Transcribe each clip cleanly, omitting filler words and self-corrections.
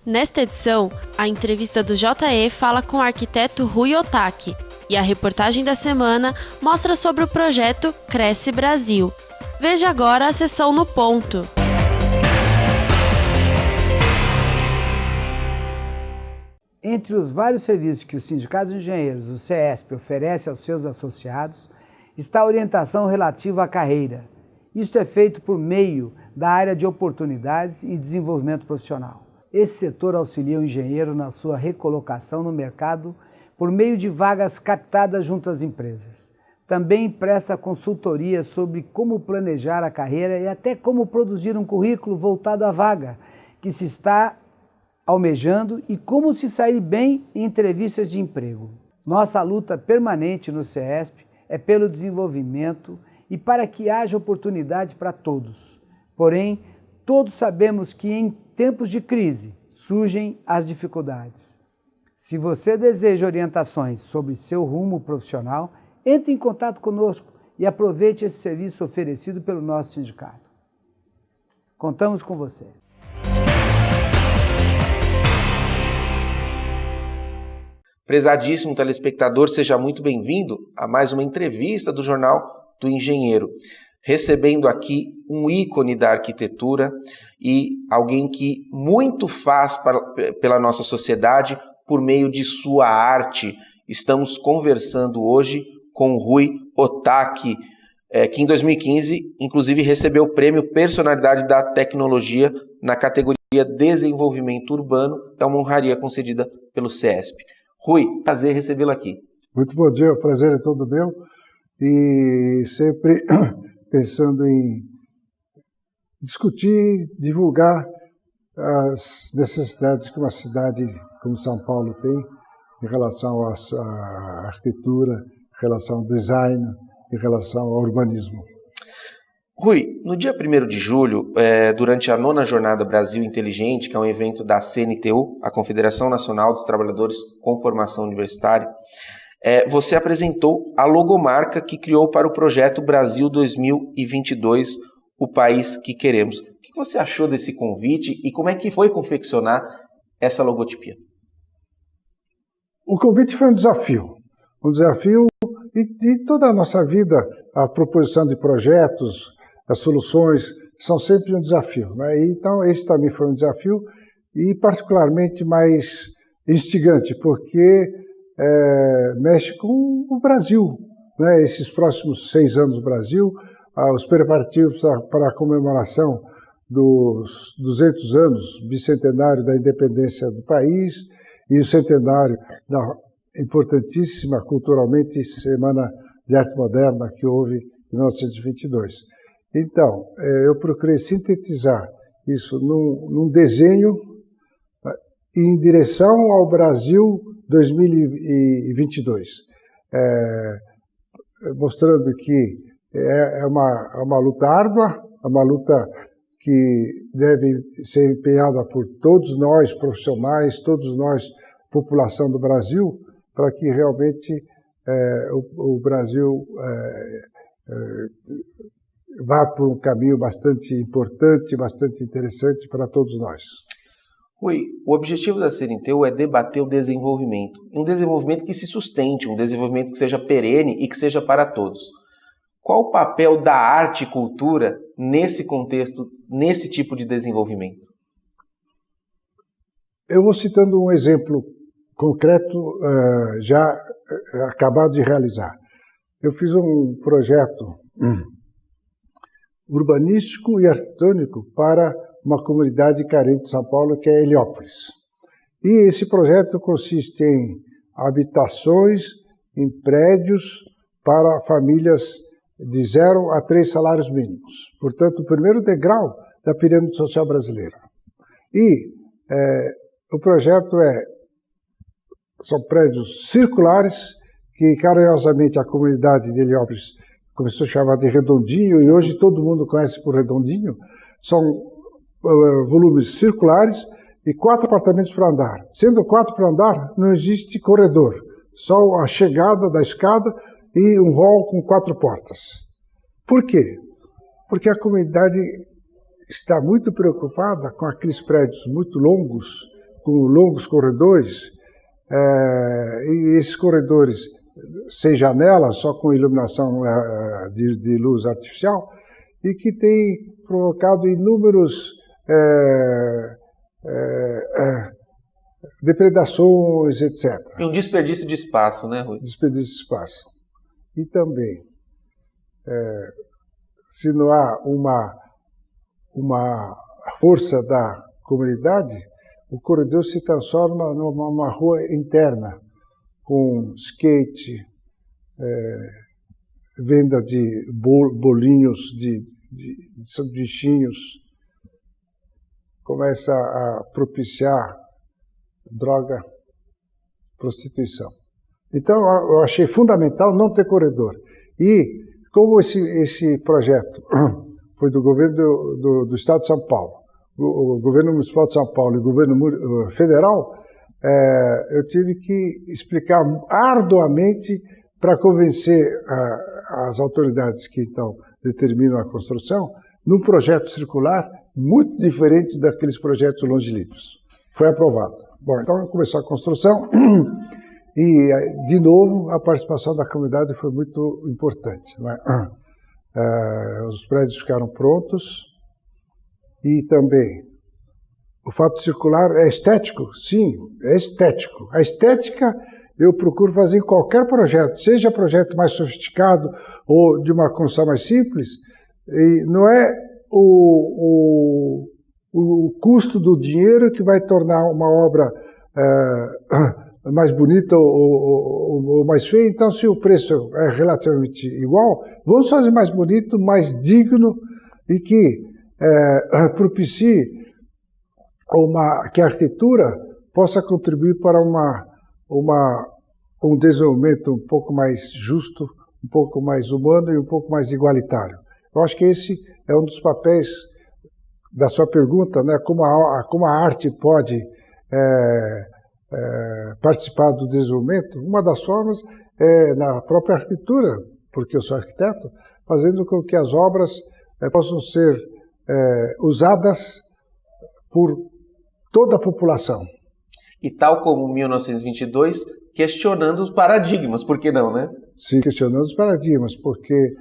Nesta edição, a entrevista do JE fala com o arquiteto Rui Otaki e a reportagem da semana mostra sobre o projeto Cresce Brasil. Veja agora a sessão no ponto. Entre os vários serviços que o Sindicato de Engenheiros, o CESP, oferece aos seus associados, está a orientação relativa à carreira. Isto é feito por meio da área de oportunidades e desenvolvimento profissional. Esse setor auxilia o engenheiro na sua recolocação no mercado por meio de vagas captadas junto às empresas. Também presta consultoria sobre como planejar a carreira e até como produzir um currículo voltado à vaga que se está almejando e como se sair bem em entrevistas de emprego. Nossa luta permanente no CESP é pelo desenvolvimento e para que haja oportunidades para todos. Porém, todos sabemos que em tempos de crise surgem as dificuldades. Se você deseja orientações sobre seu rumo profissional, entre em contato conosco e aproveite esse serviço oferecido pelo nosso sindicato. Contamos com você. Prezadíssimo telespectador, seja muito bem-vindo a mais uma entrevista do Jornal do Engenheiro. Recebendo aqui um ícone da arquitetura e alguém que muito faz pela nossa sociedade por meio de sua arte. Estamos conversando hoje com o Rui Otaki, que em 2015, inclusive, recebeu o prêmio Personalidade da Tecnologia na categoria Desenvolvimento Urbano. É uma honraria concedida pelo CESP. Rui, prazer recebê-lo aqui. Muito bom dia, o prazer é todo meu. E sempre pensando em discutir, divulgar as necessidades que uma cidade como São Paulo tem em relação à arquitetura, em relação ao design, em relação ao urbanismo. Rui, no dia 1º de julho, durante a 9ª Jornada Brasil Inteligente, que é um evento da CNTU, a Confederação Nacional dos Trabalhadores com Formação Universitária, você apresentou a logomarca que criou para o projeto Brasil 2022, o país que queremos. O que você achou desse convite e como é que foi confeccionar essa logotipia? O convite foi um desafio e toda a nossa vida, a proposição de projetos, as soluções são sempre um desafio, né? Então esse também foi um desafio e particularmente mais instigante, porque mexe com o Brasil, né? Esses próximos 6 anos do Brasil, os preparativos para a comemoração dos 200 anos, bicentenário da independência do país e o centenário da importantíssima culturalmente Semana de Arte Moderna que houve em 1922. Então, eu procurei sintetizar isso num desenho em direção ao Brasil 2022, mostrando que é uma luta árdua, é uma luta que deve ser empenhada por todos nós, profissionais, todos nós, população do Brasil, para que realmente o Brasil vá por um caminho bastante importante, bastante interessante para todos nós. Rui, o objetivo da CNTU é debater o desenvolvimento. Um desenvolvimento que se sustente, um desenvolvimento que seja perene e que seja para todos. Qual o papel da arte e cultura nesse contexto, nesse tipo de desenvolvimento? Eu vou citando um exemplo concreto já acabado de realizar. Eu fiz um projeto urbanístico e arquitetônico para uma comunidade carente de São Paulo, que é Heliópolis. E esse projeto consiste em habitações, em prédios para famílias de 0 a 3 salários mínimos. Portanto, o primeiro degrau da pirâmide social brasileira. E o projeto são prédios circulares que carinhosamente a comunidade de Heliópolis começou a chamar de Redondinho, e hoje todo mundo conhece por Redondinho. São volumes circulares e 4 apartamentos para andar. Sendo 4 para andar, não existe corredor, só a chegada da escada e um hall com 4 portas. Por quê? Porque a comunidade está muito preocupada com aqueles prédios muito longos, com longos corredores, e esses corredores sem janelas, só com iluminação de luz artificial, e que tem provocado inúmeros depredações, etc. E um desperdício de espaço, né, Rui? Desperdício de espaço. E também, se não há uma força da comunidade, o corredor se transforma numa rua interna, com skate, venda de bolinhos, de sanduichinhos, começa a propiciar droga, prostituição. Então, eu achei fundamental não ter corredor. E, como esse projeto foi do governo do Estado de São Paulo, o governo municipal de São Paulo e o governo federal, eu tive que explicar arduamente para convencer as autoridades que então determinam a construção num projeto circular muito diferente daqueles projetos longilíneos. Foi aprovado. Bom, então começou a construção e, de novo, a participação da comunidade foi muito importante. Né? Os prédios ficaram prontos e também o fato circular é estético? Sim, é estético. A estética eu procuro fazer em qualquer projeto, seja projeto mais sofisticado ou de uma construção mais simples, e não é o custo do dinheiro que vai tornar uma obra mais bonita ou mais feia. Então, se o preço é relativamente igual, vamos fazer mais bonito, mais digno e que propicie que a arquitetura possa contribuir para um desenvolvimento um pouco mais justo, um pouco mais humano e um pouco mais igualitário. Eu acho que esse é um dos papéis da sua pergunta, né? Como a arte pode participar do desenvolvimento. Uma das formas é na própria arquitetura, porque eu sou arquiteto, fazendo com que as obras possam ser usadas por toda a população. E tal como 1922, questionando os paradigmas, por que não, né? Sim, questionando os paradigmas, porque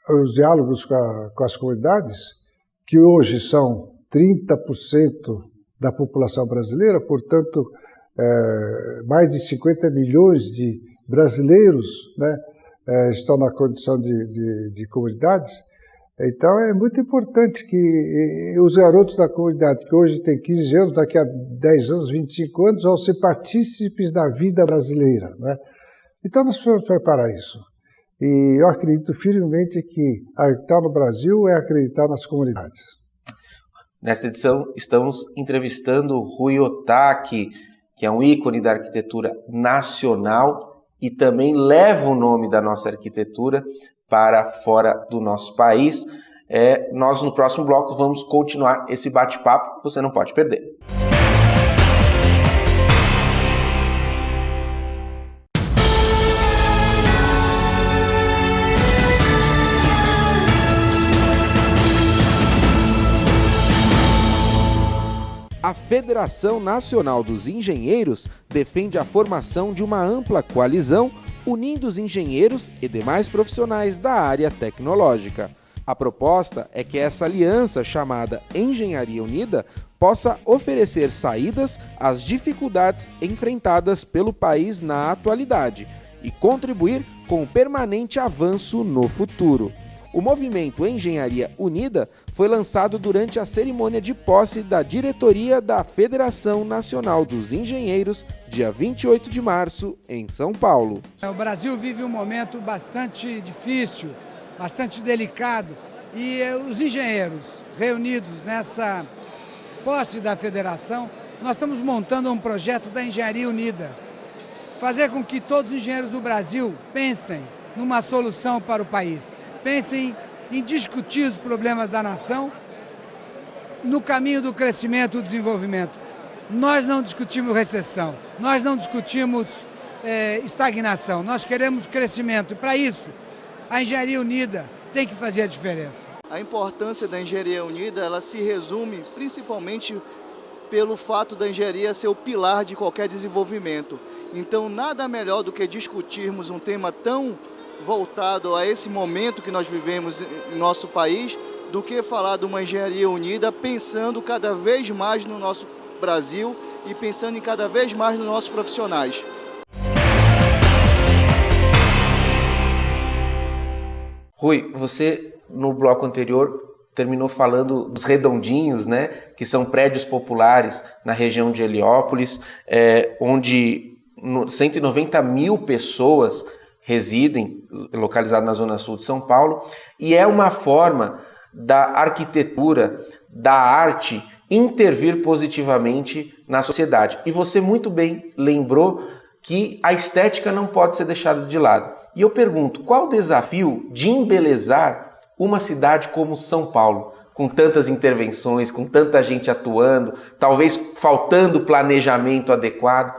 os diálogos com as comunidades, que hoje são 30% da população brasileira, portanto, mais de 50 milhões de brasileiros, né, estão na condição de comunidades. Então, é muito importante que os garotos da comunidade, que hoje têm 15 anos, daqui a 10 anos, 25 anos, vão ser partícipes da vida brasileira, né? Então, nós precisamos preparar isso. E eu acredito firmemente que acreditar no Brasil é acreditar nas comunidades. Nesta edição, estamos entrevistando Rui Otaki, que é um ícone da arquitetura nacional e também leva o nome da nossa arquitetura para fora do nosso país. Nós, no próximo bloco, vamos continuar esse bate-papo, você não pode perder. A Federação Nacional dos Engenheiros defende a formação de uma ampla coalizão unindo os engenheiros e demais profissionais da área tecnológica. A proposta é que essa aliança, chamada Engenharia Unida, possa oferecer saídas às dificuldades enfrentadas pelo país na atualidade e contribuir com o permanente avanço no futuro. O movimento Engenharia Unida foi lançado durante a cerimônia de posse da diretoria da Federação Nacional dos Engenheiros, dia 28 de março, em São Paulo. O Brasil vive um momento bastante difícil, bastante delicado, e os engenheiros reunidos nessa posse da federação, nós estamos montando um projeto da Engenharia Unida. Fazer com que todos os engenheiros do Brasil pensem numa solução para o país. Pensem em discutir os problemas da nação no caminho do crescimento e do desenvolvimento. Nós não discutimos recessão, nós não discutimos estagnação, nós queremos crescimento. E para isso, a Engenharia Unida tem que fazer a diferença. A importância da Engenharia Unida, ela se resume principalmente pelo fato da engenharia ser o pilar de qualquer desenvolvimento. Então, nada melhor do que discutirmos um tema tão voltado a esse momento que nós vivemos em nosso país, do que falar de uma engenharia unida, pensando cada vez mais no nosso Brasil e pensando em cada vez mais nos nossos profissionais. Rui, você no bloco anterior terminou falando dos redondinhos, né, que são prédios populares na região de Heliópolis, onde 190 mil pessoas residem, localizado na zona sul de São Paulo, e é uma forma da arquitetura, da arte, intervir positivamente na sociedade. E você muito bem lembrou que a estética não pode ser deixada de lado. E eu pergunto, qual o desafio de embelezar uma cidade como São Paulo, com tantas intervenções, com tanta gente atuando, talvez faltando planejamento adequado?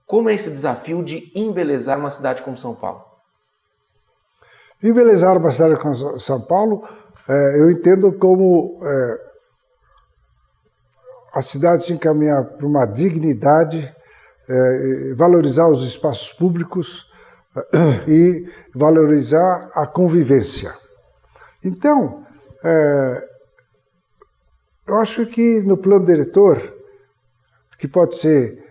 Como é esse desafio de embelezar uma cidade como São Paulo? Embelezar uma cidade como São Paulo, eu entendo como a cidade se encaminhar para uma dignidade, valorizar os espaços públicos e valorizar a convivência. Então, eu acho que no plano diretor, que pode ser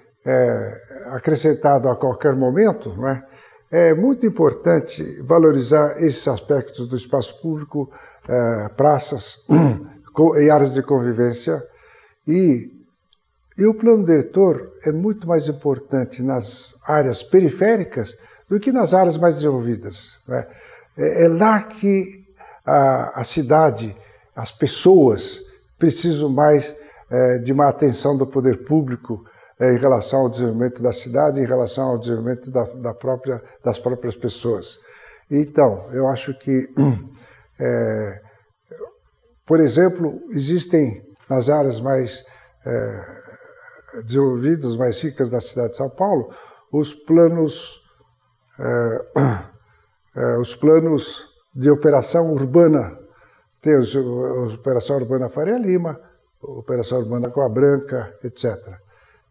acrescentado a qualquer momento, não é? É muito importante valorizar esses aspectos do espaço público, praças e áreas de convivência. E o plano diretor é muito mais importante nas áreas periféricas do que nas áreas mais desenvolvidas, não é? É lá que a cidade, as pessoas precisam mais de uma atenção do poder público em relação ao desenvolvimento da cidade, em relação ao desenvolvimento das próprias pessoas. Então, eu acho que, por exemplo, existem nas áreas mais desenvolvidas, mais ricas da cidade de São Paulo, os planos de operação urbana. Tem a operação urbana Faria Lima, a operação urbana Água Branca, etc.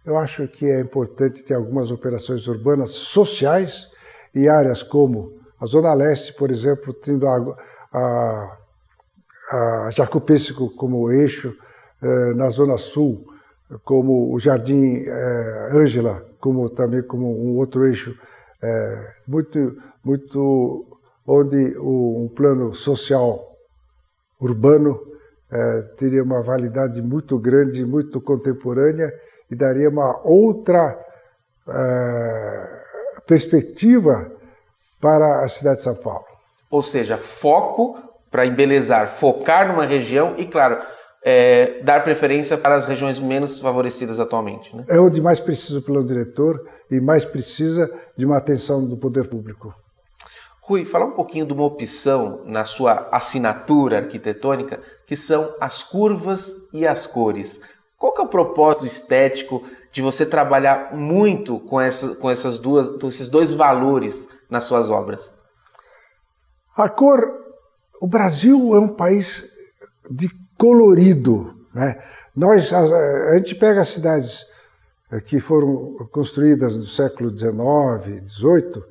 Eu acho que é importante ter algumas operações urbanas sociais e áreas como a Zona Leste, por exemplo, tendo a Jacu Pêssego como eixo, na Zona Sul, como o Jardim Ângela, também como um outro eixo, muito onde um plano social urbano teria uma validade muito grande, muito contemporânea, e daria uma outra perspectiva para a cidade de São Paulo. Ou seja, foco para embelezar, focar numa região e, claro, dar preferência para as regiões menos favorecidas atualmente, né? É onde mais precisa o plano diretor e mais precisa de uma atenção do poder público. Rui, falar um pouquinho de uma opção na sua assinatura arquitetônica, que são as curvas e as cores. Qual que é o propósito estético de você trabalhar muito com esses dois valores nas suas obras? A cor, o Brasil é um país de colorido, né? A gente pega as cidades que foram construídas no século XIX, XVIII,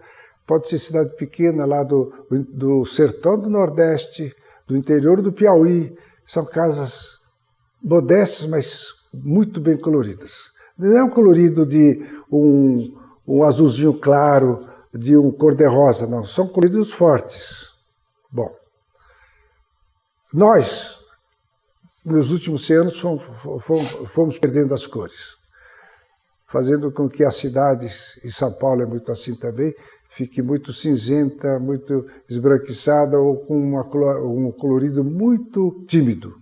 pode ser cidade pequena lá do sertão do Nordeste, do interior do Piauí, são casas modestas, mas muito bem coloridas. Não é um colorido de um azulzinho claro, de um cor-de-rosa, não. São coloridos fortes. Bom, nós, nos últimos 100 anos, fomos perdendo as cores, fazendo com que as cidades, e São Paulo é muito assim também, fique muito cinzenta, muito esbranquiçada ou com um colorido muito tímido.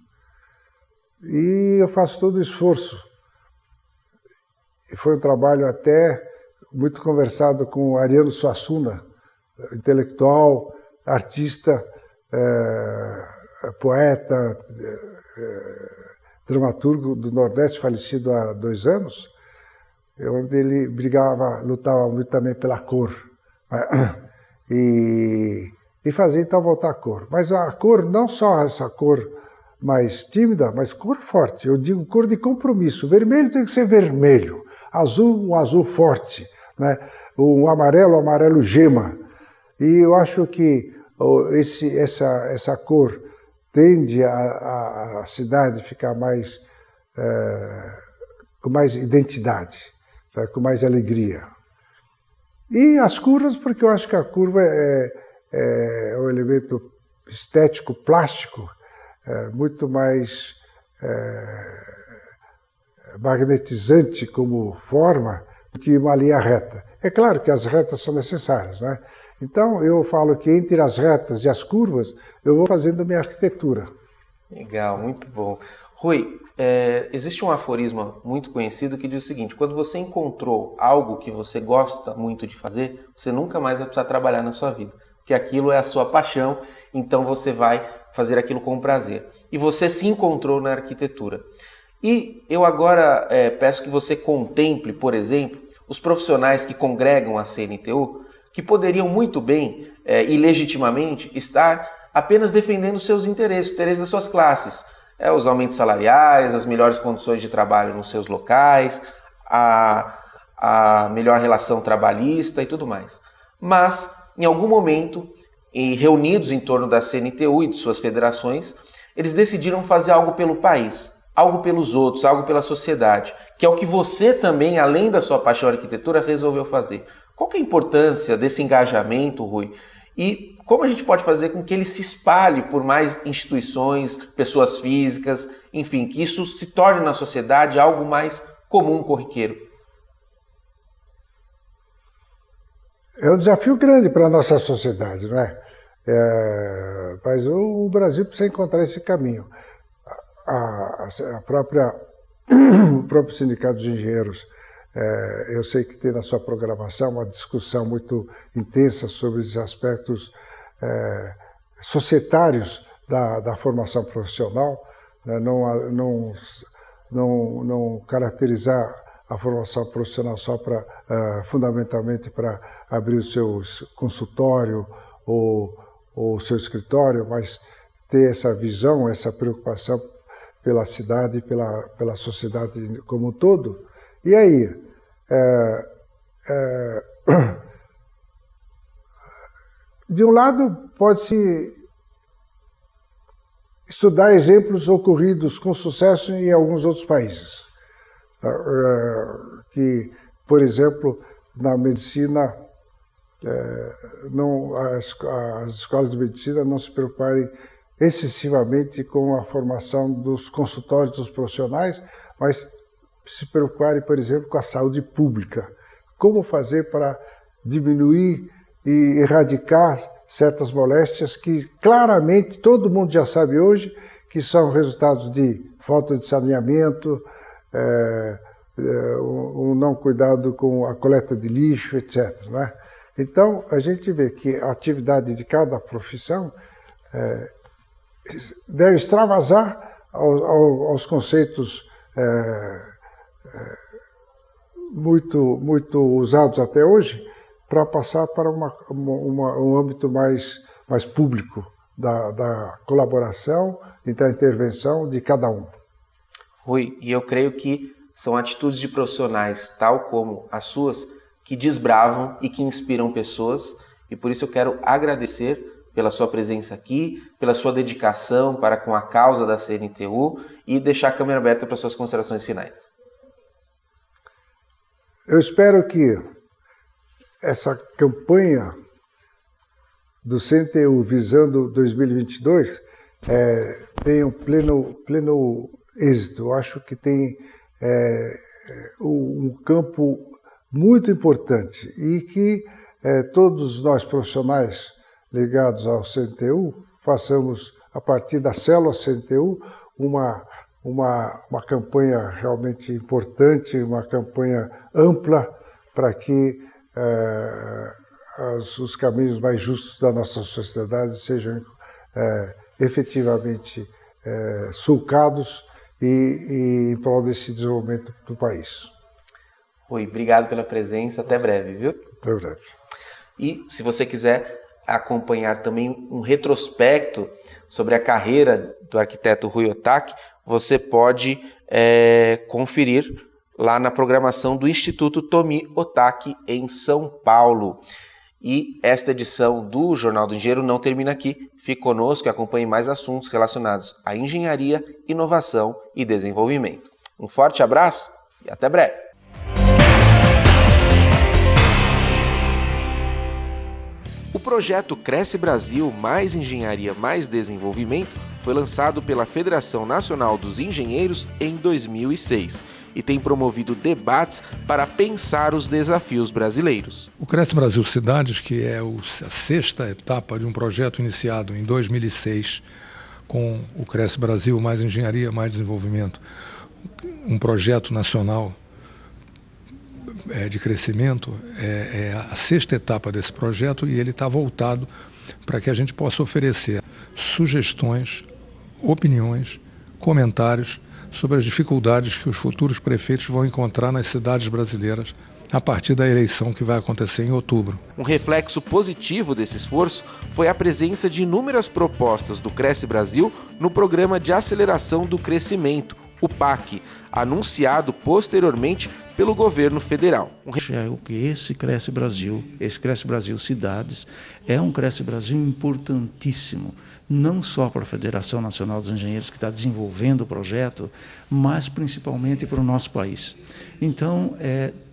E eu faço todo o esforço. E foi um trabalho até muito conversado com o Ariano Suassuna, intelectual, artista, poeta, dramaturgo do Nordeste, falecido há 2 anos, onde ele lutava muito também pela cor. E e fazer então voltar a cor. Mas a cor, não só essa cor mais tímida, mas cor forte. Eu digo cor de compromisso. O vermelho tem que ser vermelho, azul, um azul forte, né? O amarelo gema. E eu acho que essa cor tende a cidade ficar mais com mais identidade, tá? Com mais alegria. E as curvas, porque eu acho que a curva é um elemento estético, plástico, muito mais magnetizante como forma do que uma linha reta. É claro que as retas são necessárias, né? Então eu falo que entre as retas e as curvas eu vou fazendo minha arquitetura. Legal, muito bom. Rui, existe um aforismo muito conhecido que diz o seguinte: quando você encontrou algo que você gosta muito de fazer, você nunca mais vai precisar trabalhar na sua vida, porque aquilo é a sua paixão, então você vai fazer aquilo com prazer. E você se encontrou na arquitetura. E eu agora peço que você contemple, por exemplo, os profissionais que congregam a CNTU, que poderiam muito bem e legitimamente estar apenas defendendo seus interesses, os interesses das suas classes. Os aumentos salariais, as melhores condições de trabalho nos seus locais, a melhor relação trabalhista e tudo mais. Mas, em algum momento, reunidos em torno da CNTU e de suas federações, eles decidiram fazer algo pelo país, algo pelos outros, algo pela sociedade, que é o que você também, além da sua paixão à arquitetura, resolveu fazer. Qual que é a importância desse engajamento, Rui? E como a gente pode fazer com que ele se espalhe por mais instituições, pessoas físicas, enfim, que isso se torne na sociedade algo mais comum, corriqueiro? É um desafio grande para a nossa sociedade, não é? Mas o Brasil precisa encontrar esse caminho. O próprio Sindicato dos Engenheiros, eu sei que tem na sua programação uma discussão muito intensa sobre os aspectos societários da formação profissional, né? Não caracterizar a formação profissional só fundamentalmente para abrir o seu consultório ou o seu escritório, mas ter essa visão, essa preocupação pela cidade e pela sociedade como um todo. E aí, de um lado, pode-se estudar exemplos ocorridos com sucesso em alguns outros países. Que, por exemplo, na medicina, as escolas de medicina não se preocuparem excessivamente com a formação dos consultórios dos profissionais, mas se preocuparem, por exemplo, com a saúde pública. Como fazer para diminuir e erradicar certas moléstias que claramente todo mundo já sabe hoje que são resultados de falta de saneamento, o não cuidado com a coleta de lixo, etc. Né? Então, a gente vê que a atividade de cada profissão deve extravasar aos conceitos muito usados até hoje, para passar para um âmbito mais público da colaboração e da intervenção de cada um. Rui, e eu creio que são atitudes de profissionais, tal como as suas, que desbravam e que inspiram pessoas, e por isso eu quero agradecer pela sua presença aqui, pela sua dedicação para com a causa da CNTU e deixar a câmera aberta para suas considerações finais. Eu espero que essa campanha do CNTU visando 2022 tenha um pleno êxito. Eu acho que tem um campo muito importante e que todos nós profissionais ligados ao CNTU façamos, a partir da célula CNTU, uma campanha realmente importante, uma campanha ampla para que os caminhos mais justos da nossa sociedade sejam efetivamente sulcados e em prol desse desenvolvimento do país. Rui, obrigado pela presença, até breve, viu? Até breve. E se você quiser acompanhar também um retrospecto sobre a carreira do arquiteto Rui Otaki, você pode conferir lá na programação do Instituto Tomi Otaki em São Paulo. E esta edição do Jornal do Engenheiro não termina aqui. Fique conosco e acompanhe mais assuntos relacionados à engenharia, inovação e desenvolvimento. Um forte abraço e até breve! O projeto Cresce Brasil Mais Engenharia Mais Desenvolvimento foi lançado pela Federação Nacional dos Engenheiros em 2006 e tem promovido debates para pensar os desafios brasileiros. O Cresce Brasil Cidades, que é a sexta etapa de um projeto iniciado em 2006 com o Cresce Brasil Mais Engenharia Mais Desenvolvimento, um projeto nacional de crescimento, é a sexta etapa desse projeto e ele está voltado para que a gente possa oferecer sugestões, opiniões, comentários sobre as dificuldades que os futuros prefeitos vão encontrar nas cidades brasileiras a partir da eleição que vai acontecer em outubro. Um reflexo positivo desse esforço foi a presença de inúmeras propostas do Cresce Brasil no Programa de Aceleração do Crescimento, o PAC, anunciado posteriormente pelo governo federal. Esse Cresce Brasil Cidades, é um Cresce Brasil importantíssimo, não só para a Federação Nacional dos Engenheiros, que está desenvolvendo o projeto, mas principalmente para o nosso país. Então,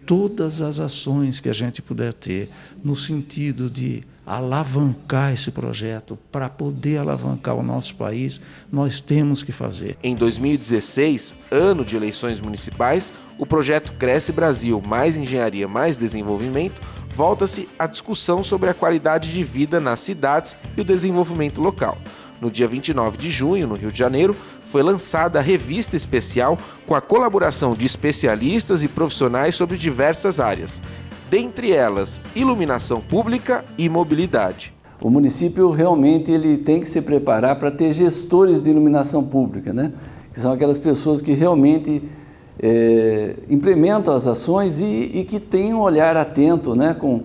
todas as ações que a gente puder ter no sentido de alavancar esse projeto, para poder alavancar o nosso país, nós temos que fazer. Em 2016, ano de eleições municipais, o projeto Cresce Brasil Mais Engenharia Mais Desenvolvimento volta-se à discussão sobre a qualidade de vida nas cidades e o desenvolvimento local. No dia 29 de junho, no Rio de Janeiro, foi lançada a revista especial com a colaboração de especialistas e profissionais sobre diversas áreas, dentre elas iluminação pública e mobilidade. O município realmente ele tem que se preparar para ter gestores de iluminação pública, né? Que são aquelas pessoas que realmente implementam as ações e que têm um olhar atento, né? Com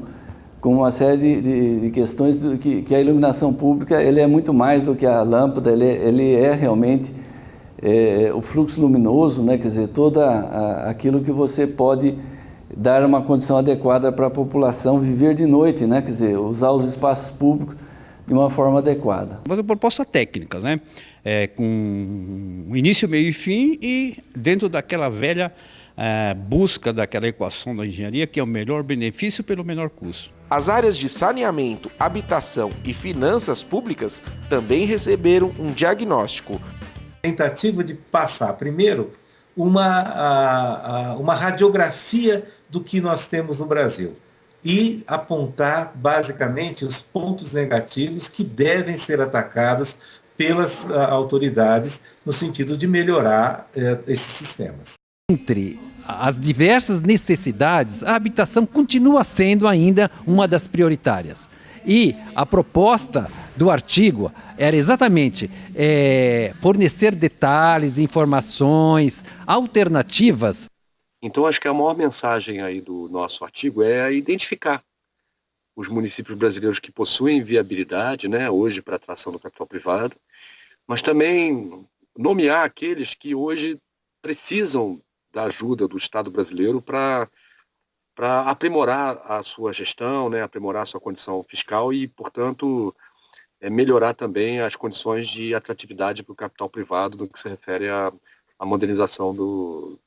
uma série de questões que a iluminação pública ele é muito mais do que a lâmpada, ele é realmente o fluxo luminoso, né? Quer dizer, todo aquilo que você pode dar uma condição adequada para a população viver de noite, né? Quer dizer, usar os espaços públicos de uma forma adequada. Uma proposta técnica, né? Com início, meio e fim e dentro daquela velha busca daquela equação da engenharia, que é o melhor benefício pelo menor custo. As áreas de saneamento, habitação e finanças públicas também receberam um diagnóstico. Tentativa de passar, primeiro, uma radiografia do que nós temos no Brasil e apontar, basicamente, os pontos negativos que devem ser atacados pelas autoridades no sentido de melhorar esses sistemas. Entre as diversas necessidades, a habitação continua sendo ainda uma das prioritárias. E a proposta do artigo era exatamente fornecer detalhes, informações, alternativas. Então, acho que a maior mensagem aí do nosso artigo é identificar os municípios brasileiros que possuem viabilidade, né, hoje para atração do capital privado, mas também nomear aqueles que hoje precisam da ajuda do Estado brasileiro para aprimorar a sua gestão, né, aprimorar a sua condição fiscal e, portanto, melhorar também as condições de atratividade para o capital privado no que se refere à modernização do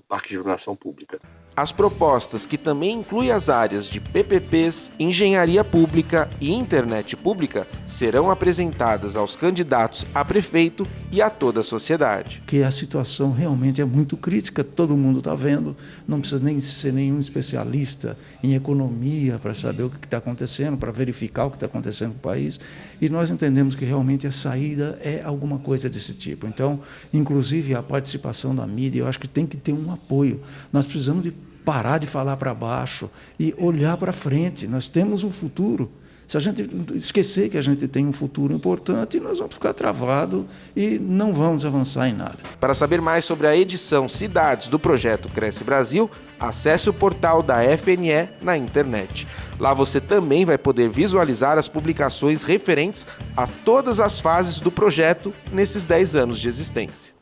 parque de iluminação pública. As propostas, que também incluem as áreas de PPPs, engenharia pública e internet pública, serão apresentadas aos candidatos a prefeito e a toda a sociedade. Que a situação realmente é muito crítica, todo mundo está vendo, não precisa nem ser nenhum especialista em economia para saber o que está acontecendo, para verificar o que está acontecendo no país, e nós entendemos que realmente a saída é alguma coisa desse tipo. Então, inclusive a participação da mídia, eu acho que tem que ter um apoio. Nós precisamos de parar de falar para baixo e olhar para frente. Nós temos um futuro. Se a gente esquecer que a gente tem um futuro importante, nós vamos ficar travados e não vamos avançar em nada. Para saber mais sobre a edição Cidades do projeto Cresce Brasil, acesse o portal da FNE na internet. Lá você também vai poder visualizar as publicações referentes a todas as fases do projeto nesses 10 anos de existência.